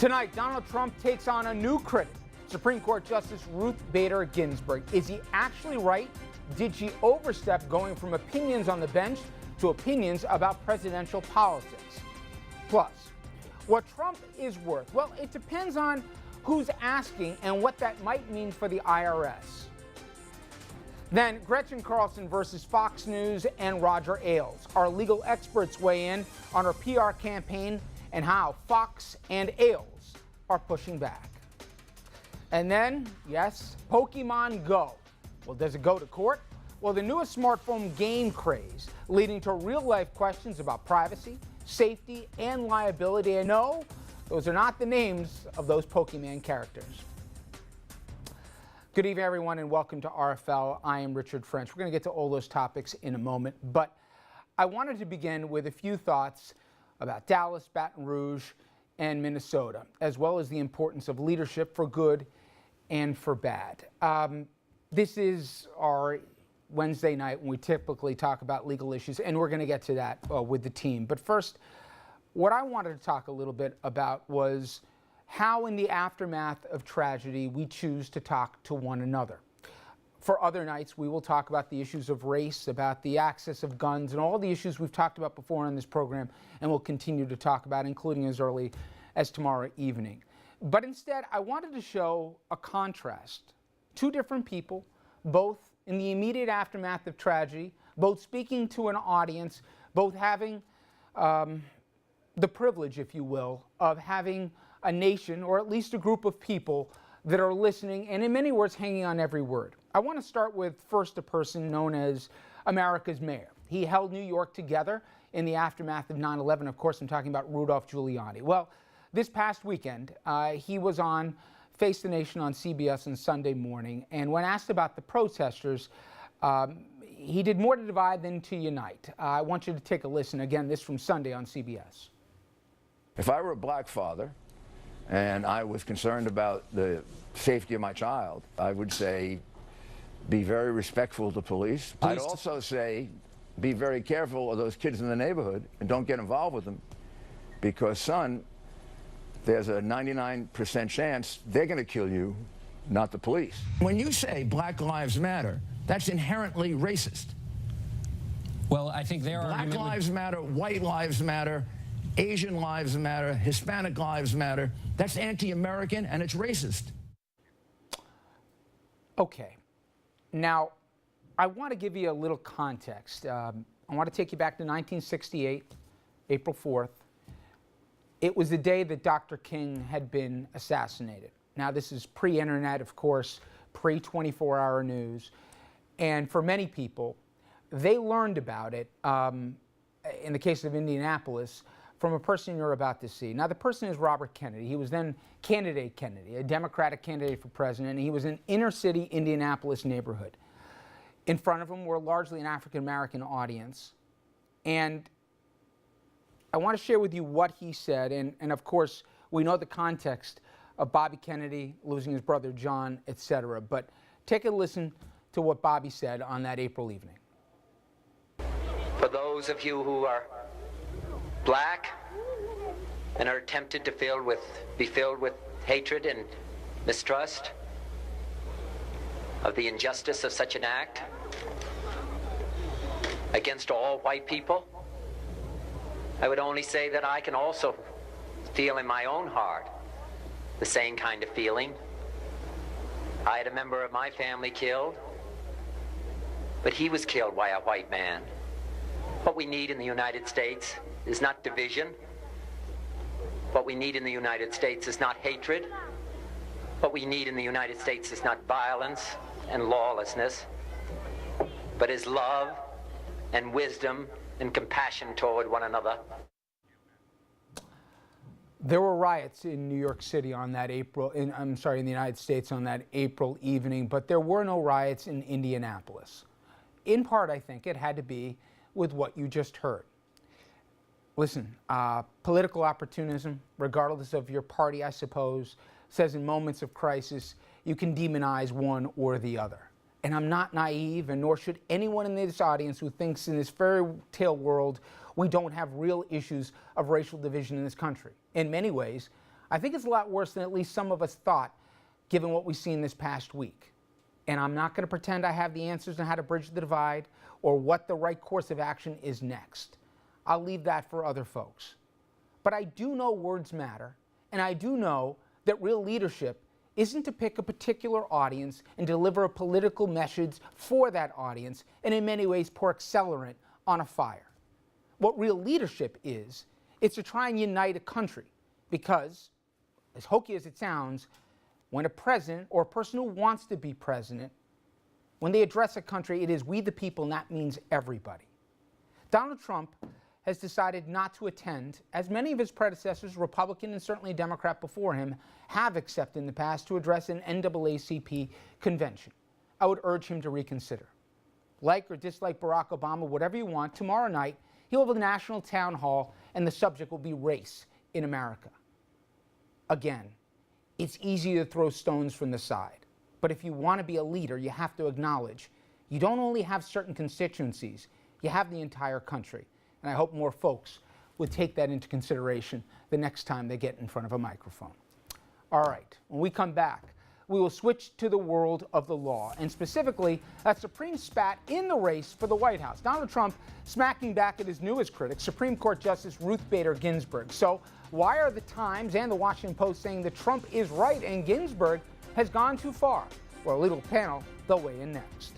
Tonight, Donald Trump takes on a new critic, Supreme Court Justice Ruth Bader Ginsburg. Is he actually right? Did she overstep going from opinions on the bench to opinions about presidential politics? Plus, what Trump is worth? Well, it depends on who's asking and what that might mean for the IRS. Then Gretchen Carlson versus Fox News and Roger Ailes. Our legal experts weigh in on her PR campaign and how Fox and Ailes are pushing back. And then, yes, Pokemon Go. Well, does it go to court? Well, the newest smartphone game craze leading to real-life questions about privacy, safety, and liability. And no, those are not the names of those Pokemon characters. Good evening, everyone, and welcome to RFL. I am Richard French. We're going to get to all those topics in a moment, but I wanted to begin with a few thoughts about Dallas, Baton Rouge, and Minnesota, as well as the importance of leadership for good and for bad. This is our Wednesday night when we typically talk about legal issues, and we're going to get to that with the team. But first, what I wanted to talk a little bit about was how in the aftermath of tragedy we choose to talk to one another. For other nights, we will talk about the issues of race, about the access of guns, and all the issues we've talked about before on this program and will continue to talk about, including as early as tomorrow evening. But instead, I wanted to show a contrast. Two different people, both in the immediate aftermath of tragedy, both speaking to an audience, both having the privilege, if you will, of having a nation, or at least a group of people that are listening and in many words hanging on every word. I want to start with first a person known as America's mayor. He held New York together in the aftermath of 9/11. Of course, I'm talking about Rudolph Giuliani. Well, this past weekend, he was on Face the Nation on CBS on Sunday morning, and when asked about the protesters, he did more to divide than to unite. I want you to take a listen. Again, this from Sunday on CBS. If I were a black father and I was concerned about the safety of my child, I would say be very respectful to police. I'd also say be very careful of those kids in the neighborhood and don't get involved with them, because, son, there's a 99% chance they're going to kill you, not the police. When you say Black Lives Matter, that's inherently racist. Well, I think there are Black Lives Matter, White Lives Matter, Asian Lives Matter, Hispanic Lives Matter. That's anti-American and it's racist. Okay. Now, I want to give you a little context. I want to take you back to 1968, April 4th. It was the day that Dr. King had been assassinated. Now, this is pre-internet, of course, pre-24-hour news. And for many people, they learned about it, in the case of Indianapolis, from a person you're about to see. Now, the person is Robert Kennedy. He was then candidate Kennedy, a Democratic candidate for president, and he was in inner-city Indianapolis neighborhood. In front of him were largely an African-American audience. And I want to share with you what he said, and of course, we know the context of Bobby Kennedy losing his brother John, etc. But take a listen to what Bobby said on that April evening. For those of you who are black and are tempted to be filled with hatred and mistrust of the injustice of such an act against all white people, I would only say that I can also feel in my own heart the same kind of feeling. I had a member of my family killed, but he was killed by a white man. What we need in the United States is not division. What we need in the United States is not hatred. What we need in the United States is not violence and lawlessness, but is love and wisdom and compassion toward one another. There were riots in New York City on that in the United States on that April evening, but there were no riots in Indianapolis. In part, I think it had to be with what you just heard. Listen, political opportunism, regardless of your party, I suppose, says in moments of crisis, you can demonize one or the other. And I'm not naive, and nor should anyone in this audience who thinks in this fairy tale world we don't have real issues of racial division in this country. In many ways, I think it's a lot worse than at least some of us thought, given what we've seen this past week. And I'm not going to pretend I have the answers on how to bridge the divide or what the right course of action is next. I'll leave that for other folks. But I do know words matter, and I do know that real leadership isn't to pick a particular audience and deliver a political message for that audience and in many ways pour accelerant on a fire. What real leadership is, it's to try and unite a country because, as hokey as it sounds, when a president or a person who wants to be president, when they address a country, it is we the people, and that means everybody. Donald Trump has decided not to attend, as many of his predecessors, Republican and certainly Democrat before him, have accepted in the past to address an NAACP convention. I would urge him to reconsider. Like or dislike Barack Obama, whatever you want, tomorrow night he'll have a national town hall and the subject will be race in America. Again, it's easy to throw stones from the side, but if you want to be a leader, you have to acknowledge you don't only have certain constituencies, you have the entire country. And I hope more folks would take that into consideration the next time they get in front of a microphone. All right, when we come back, we will switch to the world of the law, and specifically that supreme spat in the race for the White House. Donald Trump smacking back at his newest critic, Supreme Court Justice Ruth Bader Ginsburg. So why are the Times and the Washington Post saying that Trump is right and Ginsburg has gone too far? Well, a legal panel, they'll weigh in next.